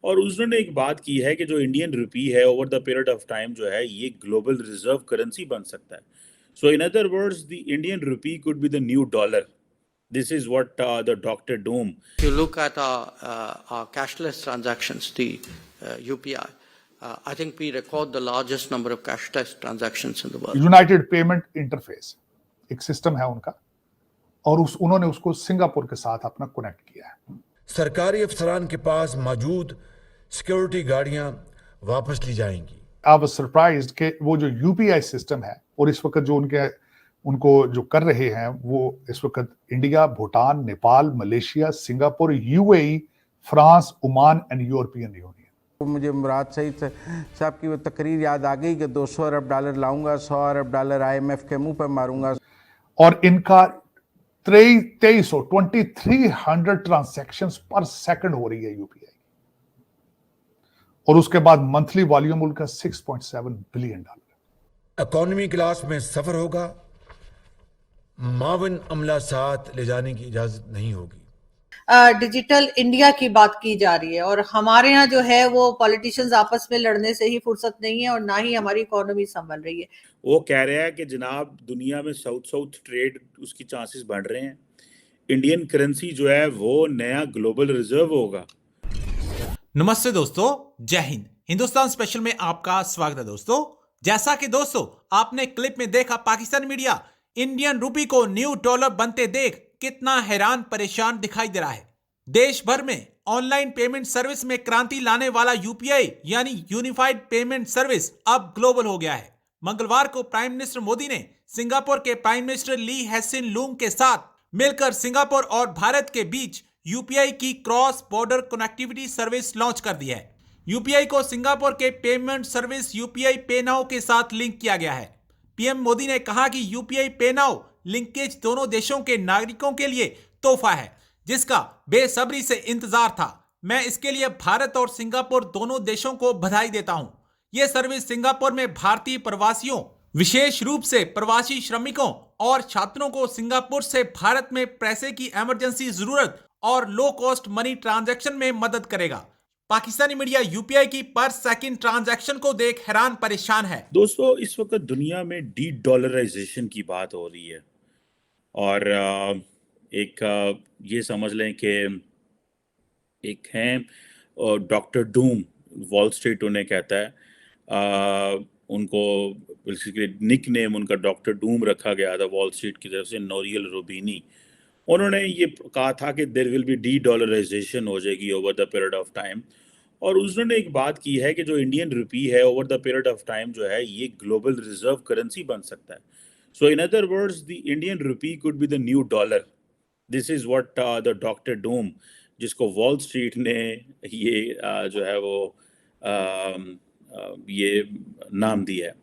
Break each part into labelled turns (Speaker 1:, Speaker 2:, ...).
Speaker 1: और उन्होंने एक बात की है कि जो इंडियन रुपी है over the period of time जो है ये ग्लोबल रिजर्व करेंसी बन सकता है. So in other words the Indian rupee could be the new dollar. This is what the Dr. Doom.
Speaker 2: If you look at our cashless transactions, the UPI, I think we record the largest number of cashless transactions in the world.
Speaker 3: United payment interface एक system है उनका, और उन्होंने उसको Singapore के साथ अपना connect किया है.
Speaker 4: सरकारी अफसरान के पास मौजूद सिक्योरिटी गाड़ियां वापस ली जाएंगी.
Speaker 3: आई वाज सरप्राइज्ड कि वो जो यूपीआई सिस्टम है और इस वक्त जो उनको जो कर रहे हैं वो इस वक्त India, Bhutan, Nepal, Malaysia, Singapore, UAE, France, Oman and European union.
Speaker 5: मुझे मुराद सईद साहब की वो तकरीर याद आ गई कि 200 अरब डॉलर लाऊंगा, 100 अरब डॉलर आईएमएफ के मुंह पर मारूंगा.
Speaker 3: और इनका 2300 ट्रांजैक्शंस पर सेकंड हो रही है यूपीआई, और उसके बाद मंथली वॉल्यूम उनका $6.7 बिलियन.
Speaker 4: इकोनॉमी क्लास में सफर होगा, मावन अमला साथ ले जाने की इजाजत नहीं होगी.
Speaker 6: डिजिटल इंडिया की बात की जा रही है, और हमारे यहाँ जो है वो पॉलिटिशियंस आपस में लड़ने से ही फुर्सत नहीं है, और ना ही हमारी इकोनॉमी संभल रही है.
Speaker 1: वो कह रहे हैं कि जनाब दुनिया में साउथ साउथ ट्रेड उसकी चांसेस बढ़ रहे हैं. इंडियन करेंसी जो है वो नया ग्लोबल रिजर्व होगा.
Speaker 7: नमस्ते दोस्तों, जय हिंद. हिंदुस्तान स्पेशल में आपका स्वागत है दोस्तों. जैसा कि दोस्तों आपने क्लिप में देखा, पाकिस्तान मीडिया इंडियन रुपी को न्यू डॉलर बनते देख कितना हैरान परेशान दिखाई दे रहा है. देश भर में ऑनलाइन पेमेंट सर्विस में क्रांति लाने वाला यूपीआई यानी यूनिफाइड पेमेंट सर्विस अब ग्लोबल हो गया है. मंगलवार को प्राइम मिनिस्टर मोदी ने सिंगापुर के प्राइम मिनिस्टर ली हेसिन लूंग के साथ मिलकर सिंगापुर और भारत के बीच यूपीआई की cross border connectivity service launch कर दी है. यूपीआई को सिंगापुर के पेमेंट सर्विस यूपीआई पे नाउ के साथ लिंक किया गया है. पीएम मोदी ने कहा कि यूपीआई पे नाउ लिंकेज दोनों देशों के नागरिकों के लिए तोहफा है जिसका बेसब्री से इंतजार था. मैं इसके लिए भारत और सिंगापुर दोनों देशों को बधाई देता हूं. यह सर्विस सिंगापुर में भारतीय प्रवासियों, विशेष रूप से प्रवासी श्रमिकों और छात्रों को सिंगापुर से भारत में पैसे की इमरजेंसी जरूरत और लो कॉस्ट मनी ट्रांजैक्शन में मदद करेगा. पाकिस्तानी मीडिया यूपीआई की पर सेकंड ट्रांजैक्शन को देख हैरान परेशान है.
Speaker 1: दोस्तों इस वक्त दुनिया में डी डॉलराइजेशन की बात हो रही है, और एक ये समझ लें कि एक हैं डॉक्टर डूम, वॉल स्ट्रीट उन्हें कहता है. उनको बेसिकली निक नेम उनका डॉक्टर डूम रखा गया था वॉल स्ट्रीट की तरफ से, नोरियल रूबिनी. उन्होंने ये कहा था कि there will be dedollarisation हो जाएगी over the period of time, और उन्होंने एक बात की है कि जो इंडियन रुपी है over the period of time जो है ये ग्लोबल रिजर्व करेंसी बन सकता है. So in other words the Indian rupee could be the new dollar. This is what the doctor doom, जिसको वॉल स्ट्रीट ने ये जो है वो ये नाम दिया है.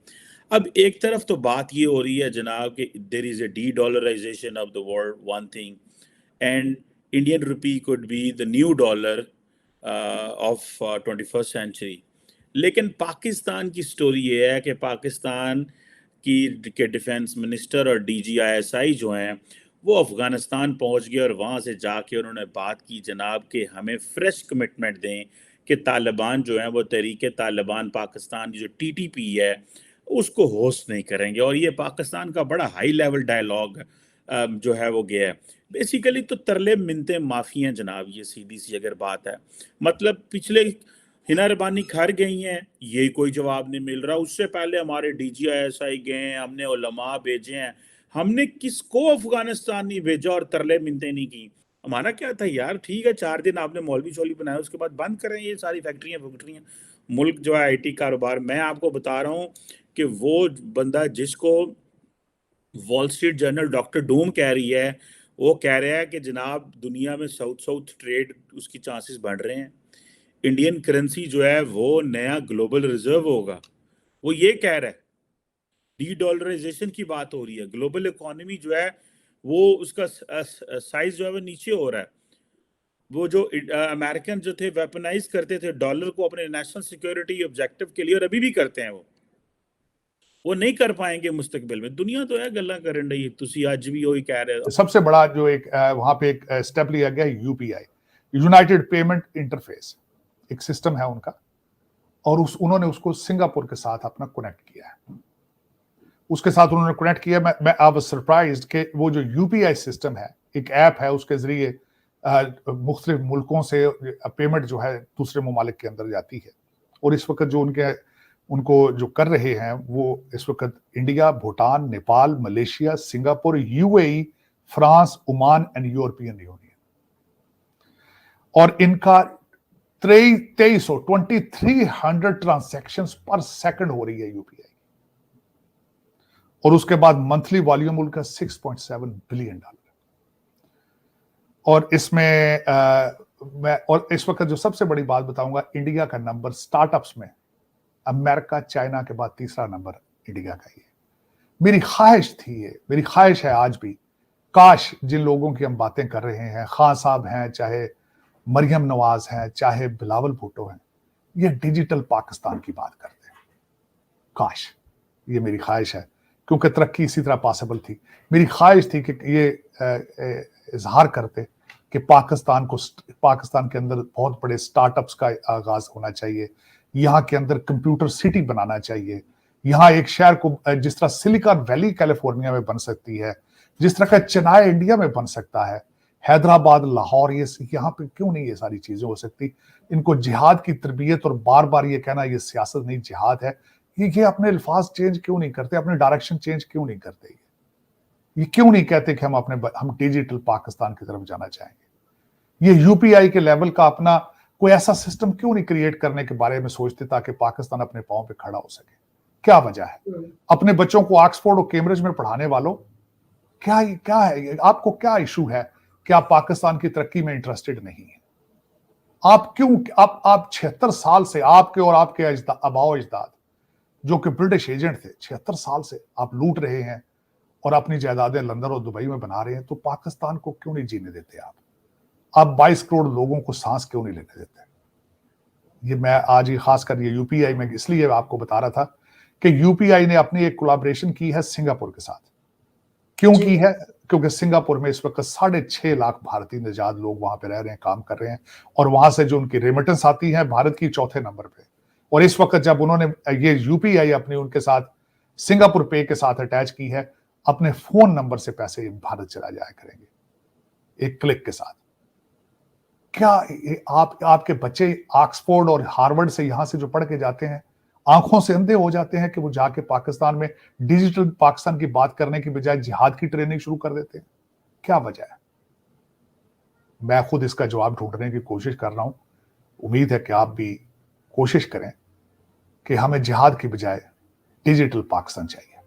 Speaker 1: अब एक तरफ तो बात ये हो रही है जनाब कि there is a dedollarisation of the world, one thing, and Indian rupee could be the new dollar of 21st century. लेकिन पाकिस्तान की स्टोरी ये है कि पाकिस्तान के डिफेंस मिनिस्टर और DGISI जो हैं वो अफ़गानिस्तान पहुंच गए, और वहाँ से जाके उन्होंने बात की जनाब कि हमें फ्रेश कमिटमेंट दें कि तालिबान जो हैं वो तहरीक तालिबान पाकिस्तान की जो TTP है उसको होस्ट नहीं करेंगे. और ये पाकिस्तान का बड़ा हाई लेवल डायलॉग जो है वो गया है. बेसिकली तो तरले मिनते माफ़ी हैं जनाब, ये सीधी सी अगर बात है. मतलब पिछले हिना रबानी घर गई हैं, ये कोई जवाब नहीं मिल रहा. उससे पहले हमारे DGISI गए हैं, हमने उलमा भेजे हैं, हमने किसको अफगानिस्तान नहीं भेजा और तरले मिनते नहीं की. हमारा क्या था यार, ठीक है 4 दिन आपने मौलवी शौलवी बनाया, उसके बाद बंद करें ये सारी फैक्ट्रियाँ. मुल्क जो है IT कारोबार, मैं आपको बता रहा हूँ कि वो बंदा जिसको Wall street journal doctor Doom कह रही है, वो कह रहा है कि जनाब दुनिया में साउथ साउथ ट्रेड उसकी चांसेस बढ़ रहे हैं. इंडियन करेंसी जो है वो नया ग्लोबल रिजर्व होगा. वो ये कह रहा है. डी डॉलराइजेशन की बात हो रही है. ग्लोबल इकोनॉमी जो है वो उसका साइज जो है वो नीचे हो रहा है. वो जो अमेरिकन जो थे वेपनाइज करते थे डॉलर को अपने नेशनल सिक्योरिटी ऑब्जेक्टिव के लिए, और अभी भी करते हैं, वो नहीं कर पाएंगे मुस्तकबिल में. दुनिया तो है गल्ला करन रही है, तुसी आज भी वही कह रहे हो.
Speaker 3: सबसे बड़ा जो एक वहां पे एक स्टेप लिया गया यूपीआई, यूनाइटेड पेमेंट इंटरफेस. एक सिस्टम है उनका, और उन्होंने उसको सिंगापुर के साथ अपना कनेक्ट किया है। उसके साथ उन्होंने कनेक्ट किया। मैं आई वाज सरप्राइज्ड कि वो जो यूपीआई सिस्टम है, एक ऐप है, उसके जरिए मुख्तलिफ मुल्कों से पेमेंट जो है दूसरे ममालिक के अंदर जाती है। और इस वक्त जो उनको जो कर रहे हैं वो इस वक्त India, Bhutan, Nepal, Malaysia, Singapore, UAE, France, Oman and European union. और इनका 2300 ट्रांजैक्शंस पर सेकंड हो रही है यूपीआई। और उसके बाद मंथली वॉल्यूम उनका $6.7 बिलियन। और इसमें मैं और इस वक्त जो सबसे बड़ी बात बताऊंगा, इंडिया का नंबर स्टार्टअप्स में अमेरिका, चाइना के बाद तीसरा नंबर इंडिया का ही है। मेरी ख्वाहिश है आज भी, काश जिन लोगों की हम बातें कर रहे हैं, खान साहब हैं, चाहे मरियम नवाज हैं, चाहे बिलावल भुट्टो हैं, ये डिजिटल पाकिस्तान की बात करते हैं। काश, ये मेरी ख्वाहिश है, क्योंकि तरक्की इसी तरह पॉसिबल थी। मेरी ख्वाहिश थी कि ये इजहार करते कि पाकिस्तान के अंदर बहुत बड़े स्टार्टअप्स का आगाज होना चाहिए, यहाँ के अंदर कंप्यूटर सिटी बनाना चाहिए, यहाँ एक शहर को जिस तरह सिलिकॉन वैली कैलिफोर्निया में बन सकती है, जिस तरह का चेन्नई इंडिया में बन सकता है, हैदराबाद, लाहौर, ये यहाँ पे क्यों नहीं ये सारी चीजें हो सकती। इनको जिहाद की तरबियत और बार बार ये कहना ये सियासत नहीं जिहाद है, ये अपने अल्फाज चेंज क्यों नहीं करते, अपने डायरेक्शन चेंज क्यों नहीं करते, ये क्यों नहीं कहते कि हम डिजिटल पाकिस्तान की तरफ जाना चाहेंगे। ये यूपीआई के लेवल का अपना कोई ऐसा सिस्टम क्यों नहीं क्रिएट करने के बारे में सोचते ताकि पाकिस्तान अपने पांव पे खड़ा हो सके। क्या वजह है? अपने बच्चों को ऑक्सफोर्ड और कैम्ब्रिज में पढ़ाने वालों, क्या है, आपको क्या इशू है कि आप पाकिस्तान की तरक्की में इंटरेस्टेड नहीं है? आप क्यों, आप 76 साल से, आपके और आपके आबाओ अजदाद जो कि ब्रिटिश एजेंट थे, 76 साल से आप लूट रहे हैं और अपनी जायदादें लंदन और दुबई में बना रहे हैं, तो पाकिस्तान को क्यों नहीं जीने देते आप 22 करोड़ लोगों को सांस क्यों नहीं लेने देते? ये मैं आज ही खासकर ये यूपीआई में इसलिए आपको बता रहा था कि यूपीआई ने अपनी एक कोलैबोरेशन की है सिंगापुर के साथ। क्यों की है? क्योंकि सिंगापुर में इस वक्त 6.5 लाख भारतीय निजात लोग वहां पे रह रहे हैं, काम कर रहे हैं, और वहां से जो उनकी रेमिटेंस आती है भारत की चौथे नंबर पे। और इस वक्त जब उन्होंने ये यूपीआई अपनी उनके साथ सिंगापुर पे के साथ अटैच की है, अपने फोन नंबर से पैसे भारत चला जाया करेंगे एक क्लिक के साथ। क्या आपके बच्चे ऑक्सफोर्ड और हार्वर्ड से यहां से जो पढ़ के जाते हैं, आंखों से अंधे हो जाते हैं कि वो जाके पाकिस्तान में डिजिटल पाकिस्तान की बात करने की बजाय जिहाद की ट्रेनिंग शुरू कर देते हैं? क्या वजह है? मैं खुद इसका जवाब ढूंढने की कोशिश कर रहा हूं। उम्मीद है कि आप भी कोशिश करें कि हमें जिहाद की बजाय डिजिटल पाकिस्तान चाहिए।